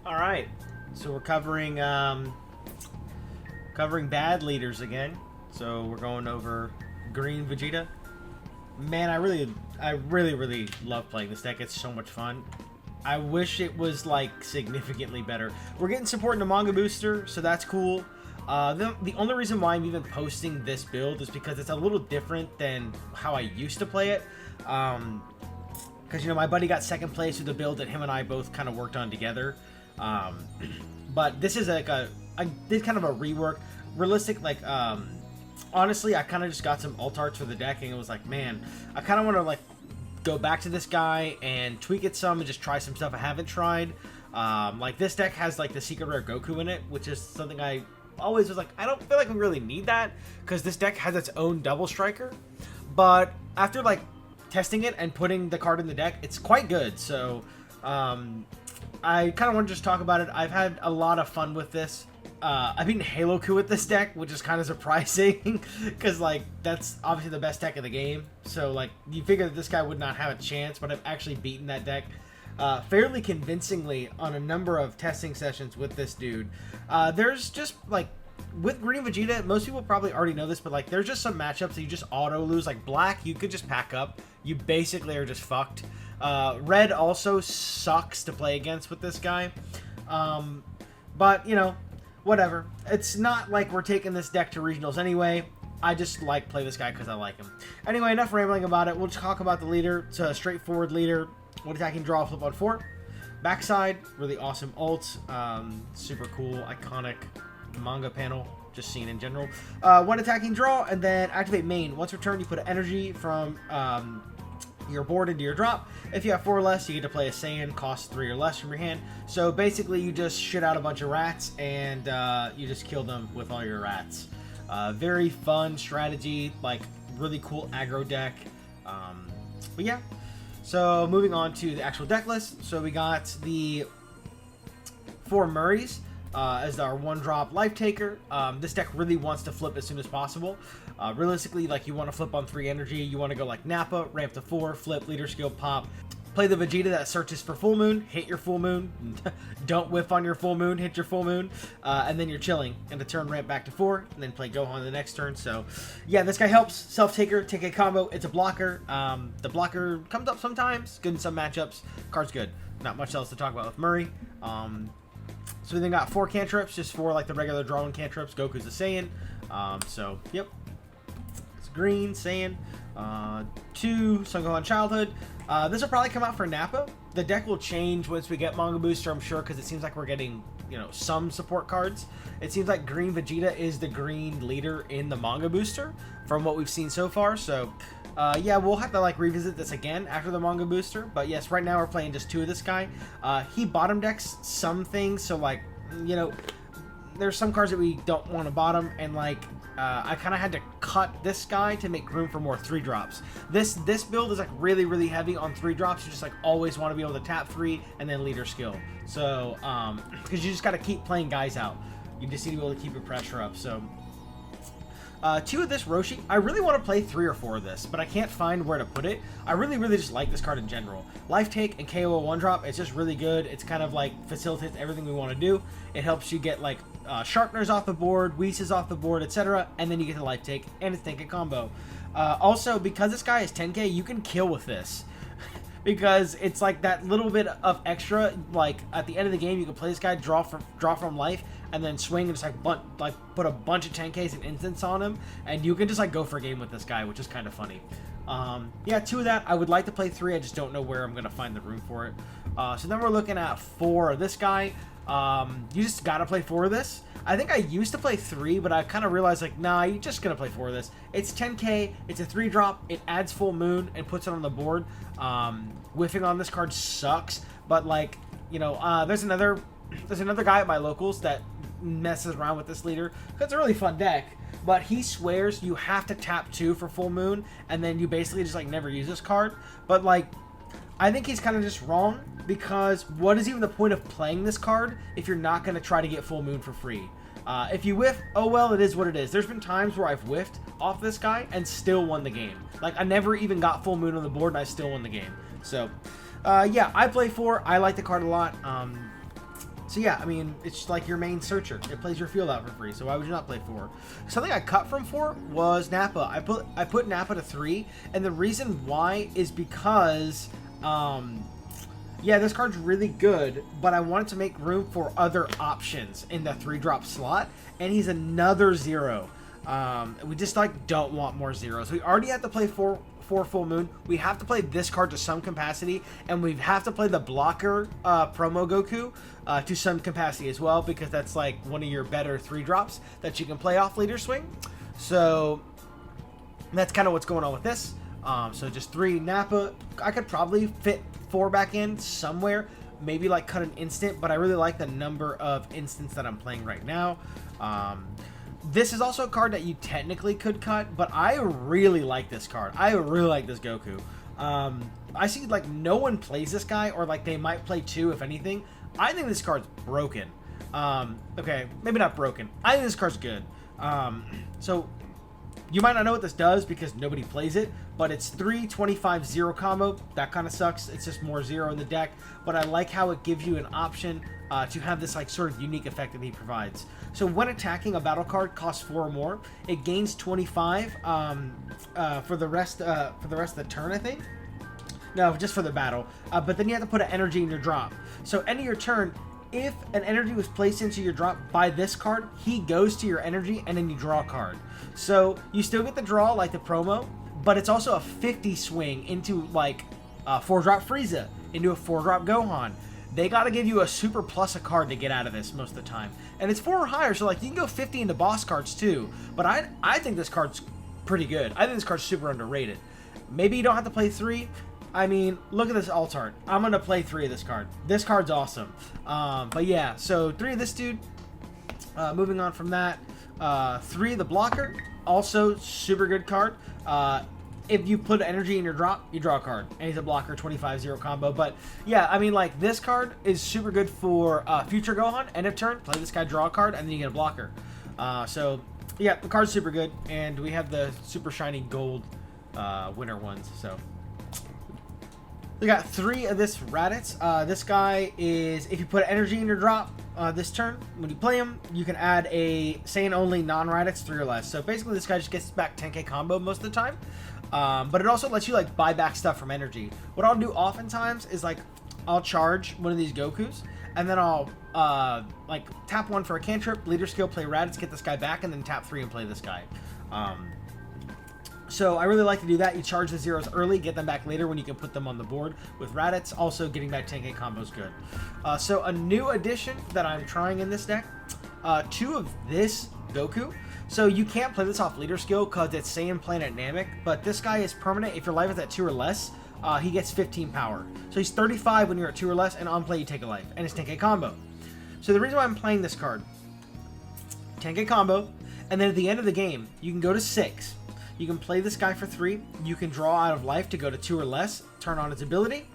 All right, so we're covering bad leaders again. So we're going over green Vegeta. Man, I really love playing this deck. It's so much fun. I wish it was like significantly better. We're getting support in the manga booster, so that's cool. The only reason why I'm even posting this build is because it's a little different than how I used to play it. Because you know, my buddy got second place with the build that him and I both kind of worked on together. But this is like I did kind of a rework, realistic. Like honestly, I kind of just got some alt arts for the deck, and it was like, man, I kind of want to like go back to this guy and tweak it some and just try some stuff I haven't tried. Like this deck has like the secret rare Goku in it, which is something I always was like, I don't feel like we really need that because this deck has its own double striker. But after like testing it and putting the card in the deck, it's quite good. So I kind of want to just talk about it. I've had a lot of fun with this. I've beaten Halo-Ku with this deck, which is kind of surprising because like that's obviously the best deck of the game. So like you figure that this guy would not have a chance, but I've actually beaten that deck fairly convincingly on a number of testing sessions with this dude. There's just like with green Vegeta, most people probably already know this, but like there's just some matchups that you just auto lose. Like black, you could just pack up. You basically are just fucked. Red also sucks to play against with this guy. But you know, whatever. It's not like we're taking this deck to regionals anyway. I just like play this guy because I like him. Anyway, enough rambling about it. We'll just talk about the leader. It's a straightforward leader. One attacking draw, flip on 4. Backside, really awesome ult. Super cool, iconic manga panel, just seen in general. One attacking draw, and then activate main. Once returned, you put an energy from your board into your drop. If you have 4 or less, you get to play a Saiyan, cost 3 or less from your hand. So basically, you just shit out a bunch of rats, and you just kill them with all your rats. Very fun strategy, like really cool aggro deck. But yeah. So moving on to the actual deck list. So we got the 4 Murrays as our 1-drop life taker. This deck really wants to flip as soon as possible. Realistically, like you want to flip on 3 energy. You want to go like Nappa, ramp to 4, flip, leader skill, pop. Play the Vegeta that searches for full moon, hit your full moon, don't whiff on your full moon, hit your full moon, and then you're chilling. And the turn ramp back to 4, and then play Gohan the next turn. So, yeah, this guy helps. Self-taker, take a combo. It's a blocker. The blocker comes up sometimes. Good in some matchups. Card's good. Not much else to talk about with Murray. So we then got 4 cantrips, just 4 like the regular drawing cantrips. Goku's a Saiyan. So, yep. It's green, Saiyan. 2, Son Gohan Childhood. This will probably come out for Nappa. The deck will change once we get Manga Booster, I'm sure, because it seems like we're getting, you know, some support cards. It seems like green Vegeta is the green leader in the Manga Booster from what we've seen so far. So, yeah, we'll have to, like, revisit this again after the Manga Booster. But, yes, right now we're playing just 2 of this guy. He bottom decks some things, so, like, you know, there's some cards that we don't want to bottom, and, like, I kind of had to cut this guy to make room for more 3-drops. This build is like really heavy on 3-drops. You just like always want to be able to tap 3 and then leader skill. So because you just got to keep playing guys out. You just need to be able to keep your pressure up. So 2 of this Roshi. I really want to play 3 or 4 of this, but I can't find where to put it. I really just like this card in general. Life Take and KO 1-drop. It's just really good. It's kind of like facilitates everything we want to do. It helps you get like Sharpeners off the board, Whis off the board, etc. And then you get the Life Take, and it's Think a combo. Also, because this guy is 10k, you can kill with this. Because it's like that little bit of extra, like at the end of the game, you can play this guy, draw from life, and then swing and just like put a bunch of 10ks and instants on him, and you can just like go for a game with this guy, which is kind of funny. Yeah, 2 of that. I would like to play 3. I just don't know where I'm gonna find the room for it. So then we're looking at 4 of this guy. You just gotta play 4 of this. I think I used to play 3, but I kind of realized like, nah, you're just gonna play 4 of this. It's 10k, it's a 3-drop, it adds full moon and puts it on the board. Whiffing on this card sucks, but like, you know, there's another guy at my locals that messes around with this leader. It's a really fun deck, but he swears you have to tap 2 for full moon, and then you basically just like never use this card. But like, I think he's kind of just wrong, because what is even the point of playing this card if you're not going to try to get full moon for free? If you whiff, oh well, it is what it is. There's been times where I've whiffed off this guy and still won the game. Like, I never even got full moon on the board and I still won the game. So, yeah, I play 4. I like the card a lot. So yeah, I mean, it's like your main searcher. It plays your field out for free, so why would you not play 4? Something I cut from 4 was Nappa. I put Nappa to 3, and the reason why is because, yeah, this card's really good, but I wanted to make room for other options in the 3-drop slot, and he's another 0. We just like don't want more zeros. We already have to play 4 Full Moon. We have to play this card to some capacity, and we have to play the blocker promo Goku to some capacity as well, because that's like one of your better 3-drops that you can play off Leader Swing. So that's kind of what's going on with this. So just 3 Nappa. I could probably fit 4 back in somewhere, maybe like cut an instant, but I really like the number of instants that I'm playing right now. This is also a card that you technically could cut, but I really like this card. I really like this Goku. I see like no one plays this guy, or like they might play 2 if anything. I think this card's broken. Okay, maybe not broken. I think this card's good. So you might not know what this does because nobody plays it, but it's 3 25-0 combo. That kind of sucks. It's just more 0 in the deck, but I like how it gives you an option to have this like sort of unique effect that he provides. So when attacking, a battle card costs 4 or more. It gains 25 for the rest of the turn, I think. No, just for the battle. But then you have to put an energy in your drop. So end of your turn, if an energy was placed into your drop by this card, he goes to your energy, and then you draw a card. So you still get the draw like the promo, but it's also a 50 swing into like a 4-drop Frieza, into a 4-drop Gohan. They got to give you a super plus a card to get out of this most of the time. And it's 4 or higher, so like you can go 50 into boss cards too. But I think this card's pretty good. I think this card's super underrated. Maybe you don't have to play 3. I mean, look at this alt art. I'm going to play 3 of this card. This card's awesome. But yeah, so 3 of this dude. Moving on from that. 3 of the blocker. Also, super good card. If you put energy in your drop, you draw a card. And he's a blocker, 25-0 combo. But yeah, I mean, like, this card is super good for future Gohan. End of turn, play this guy, draw a card, and then you get a blocker. So yeah, the card's super good. And we have the super shiny gold winner ones. So we got 3 of this Raditz. This guy is, if you put energy in your drop this turn, when you play him, you can add a Saiyan only non-Raditz 3 or less. So basically this guy just gets back 10k combo most of the time. But it also lets you like buy back stuff from energy. What I'll do oftentimes is like I'll charge one of these Gokus, and then I'll like tap 1 for a cantrip, leader skill, play Raditz, get this guy back, and then tap 3 and play this guy. So I really like to do that. You charge the zeros early, get them back later when you can put them on the board with Raditz. Also, getting back 10k combo is good. So a new addition that I'm trying in this deck, 2 of this Goku. So you can't play this off leader skill because it's Saiyan Planet Namek, but this guy is permanent. If your life is at 2 or less, he gets 15 power. So he's 35 when you're at 2 or less, and on play you take a life, and it's 10k combo. So the reason why I'm playing this card, 10k combo, and then at the end of the game, you can go to 6. You can play this guy for 3. You can draw out of life to go to 2 or less, turn on its ability,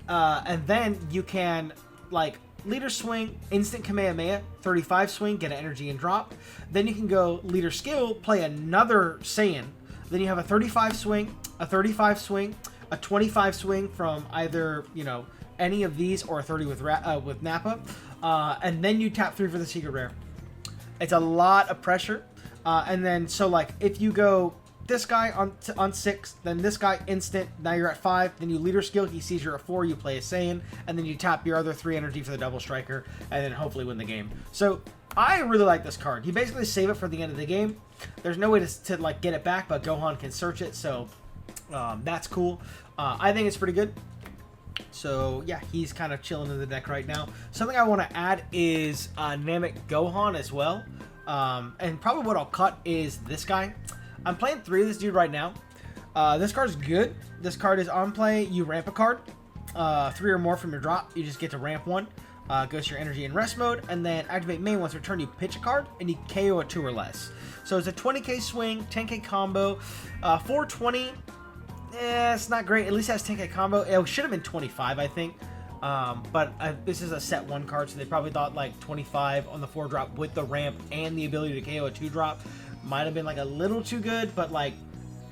and then you can like leader swing, instant Kamehameha, 35 swing, get an energy and drop. Then you can go leader skill, play another Saiyan. Then you have a 35 swing, a 35 swing, a 25 swing from either, you know, any of these, or a 30 with Nappa. And then you tap 3 for the secret rare. It's a lot of pressure. And then, so like, if you go this guy on 6, then this guy instant, now you're at 5, then you leader skill, he sees you're at 4, you play a Saiyan, and then you tap your other 3 energy for the double striker, and then hopefully win the game. So I really like this card. You basically save it for the end of the game. There's no way to like get it back, but Gohan can search it, so that's cool. I think it's pretty good. So yeah, he's kind of chilling in the deck right now. Something I want to add is Namek Gohan as well. And probably what I'll cut is this guy. I'm playing 3 of this dude right now. This card's good. This card is on play. You ramp a card. 3 or more from your drop. You just get to ramp 1. Goes to your energy and rest mode. And then activate main. Once return, you pitch a card. And you KO a 2 or less. So it's a 20k swing. 10k combo. 420. It's not great. At least it has 10k combo. It should have been 25, I think. But this is a set 1 card. So they probably thought like 25 on the 4 drop with the ramp and the ability to KO a 2 drop. Might have been like a little too good, but like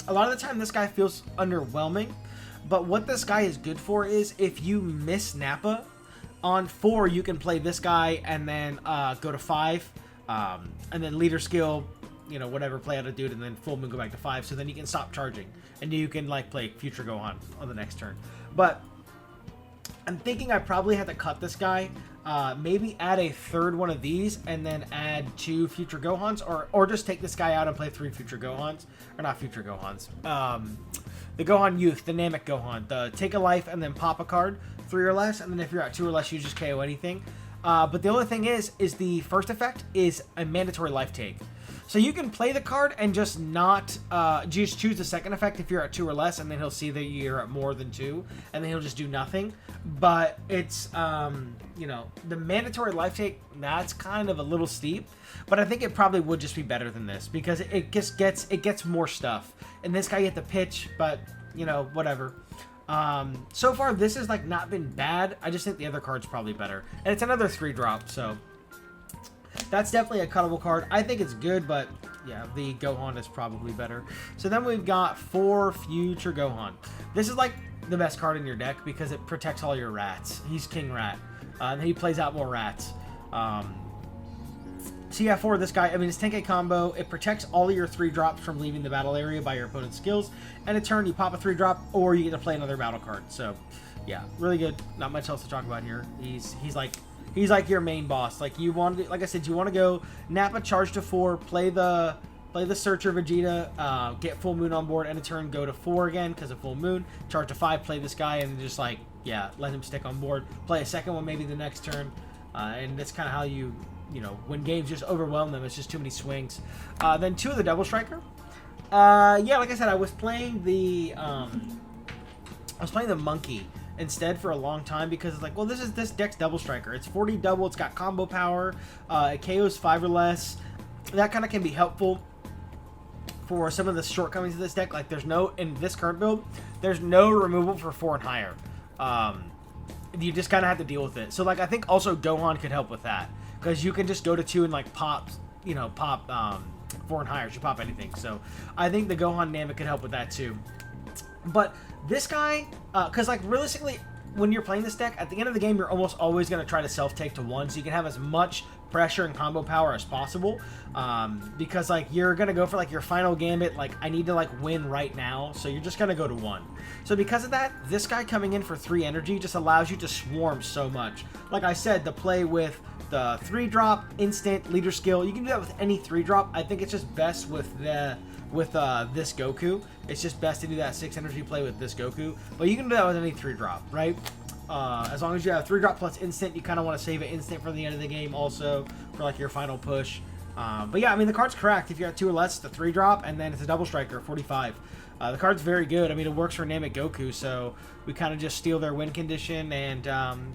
a lot of the time this guy feels underwhelming. But what this guy is good for is if you miss Nappa, On 4, you can play this guy and then go to 5. And then leader skill, you know, whatever, play out a dude, and then full moon go back to 5. So then you can stop charging. And you can, like, play Future Gohan on the next turn. But I'm thinking I probably have to cut this guy. Maybe add a third one of these and then add 2 Future Gohans, or just take this guy out and play 3 Future Gohans. Or not Future Gohans. The Gohan Youth, the Namek Gohan. The take a life and then pop a card, 3 or less, and then if you're at 2 or less, you just KO anything. But the only thing is the first effect is a mandatory life take. So you can play the card and just not, just choose the second effect if you're at 2 or less, and then he'll see that you're at more than 2, and then he'll just do nothing. But it's, you know, the mandatory life take, that's kind of a little steep, but I think it probably would just be better than this, because it just gets more stuff. And this guy, you have to pitch, but, you know, whatever. So far, this has, like, not been bad. I just think the other card's probably better. And it's another 3-drop, so that's definitely a cuttable card. I think it's good, but yeah, the Gohan is probably better. So then we've got 4 Future Gohan. This is like the best card in your deck because it protects all your rats. He's King Rat. And he plays out more rats. So yeah, for this guy, I mean, it's 10k combo. It protects all of your 3-drops from leaving the battle area by your opponent's skills. And in turn, you pop a 3-drop, or you get to play another battle card. So yeah, really good. Not much else to talk about here. He's like your main boss. Like, you want to, like I said, you want to go Nappa, charge to 4, play the Searcher Vegeta, get Full Moon on board, and in turn go to 4 again because of Full Moon, charge to 5, play this guy, and just, like, yeah, let him stick on board. Play a second one maybe the next turn, and that's kind of how you know, when games just overwhelm them, it's just too many swings. Then 2 of the Double Striker. Yeah, like I said, I was playing the Monkey instead for a long time because it's like, well, this deck's Double Striker. It's 40 double, it's got combo power, it KOs 5 or less. That kind of can be helpful for some of the shortcomings of this deck. Like, in this current build, there's no removal for 4 and higher. You just kind of have to deal with it. So, like, I think also Gohan could help with that because you can just go to 2 and, like, pop 4 and higher. You pop anything. So I think the Gohan Namek could help with that too. But this guy, because, like, realistically, when you're playing this deck, at the end of the game, you're almost always going to try to self-take to 1, so you can have as much pressure and combo power as possible, because, like, you're going to go for, like, your final gambit, like, I need to, like, win right now, so you're just going to go to 1. So because of that, this guy coming in for 3 energy just allows you to swarm so much. Like I said, the play with the 3-drop, instant, leader skill, you can do that with any 3-drop. I think it's just best with this Goku. It's just best to do that 6 energy play with this Goku. But you can do that with any 3-drop, right? As long as you have 3-drop plus instant, you kind of want to save it instant for the end of the game also, for, like, your final push. But yeah, I mean, the card's correct. If you have 2 or less, it's a 3-drop, and then it's a Double Striker, 45. The card's very good. I mean, it works for Namek Goku, so we kind of just steal their win condition and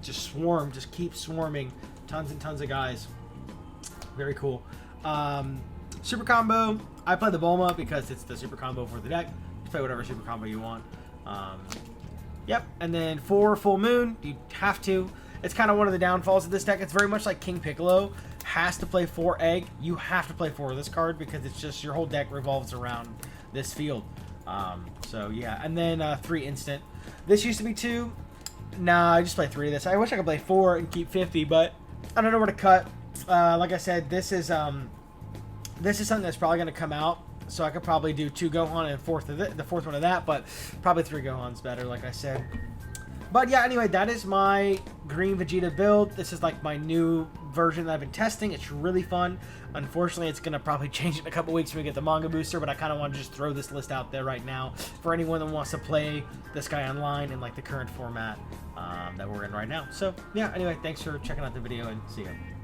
just swarm, just keep swarming tons and tons of guys. Very cool. Super combo, I play the Bulma because it's the super combo for the deck. Just play whatever super combo you want. Yep, and then 4 Full Moon, you have to. It's kind of one of the downfalls of this deck. It's very much like King Piccolo has to play 4 Egg. You have to play 4 of this card because it's just your whole deck revolves around this field. So yeah, and then 3 Instant. This used to be 2. Nah, I just play 3 of this. I wish I could play 4 and keep 50, but I don't know where to cut. Like I said, this is something that's probably going to come out, so I could probably do 2 Gohan and the fourth one of that, but probably 3 Gohan's better, like I said. But yeah, anyway, that is my Green Vegeta build. This is like my new version that I've been testing. It's really fun. Unfortunately, it's going to probably change in a couple weeks when we get the manga booster, but I kind of want to just throw this list out there right now for anyone that wants to play this guy online in, like, the current format that we're in right now. So yeah, anyway, thanks for checking out the video, and see you.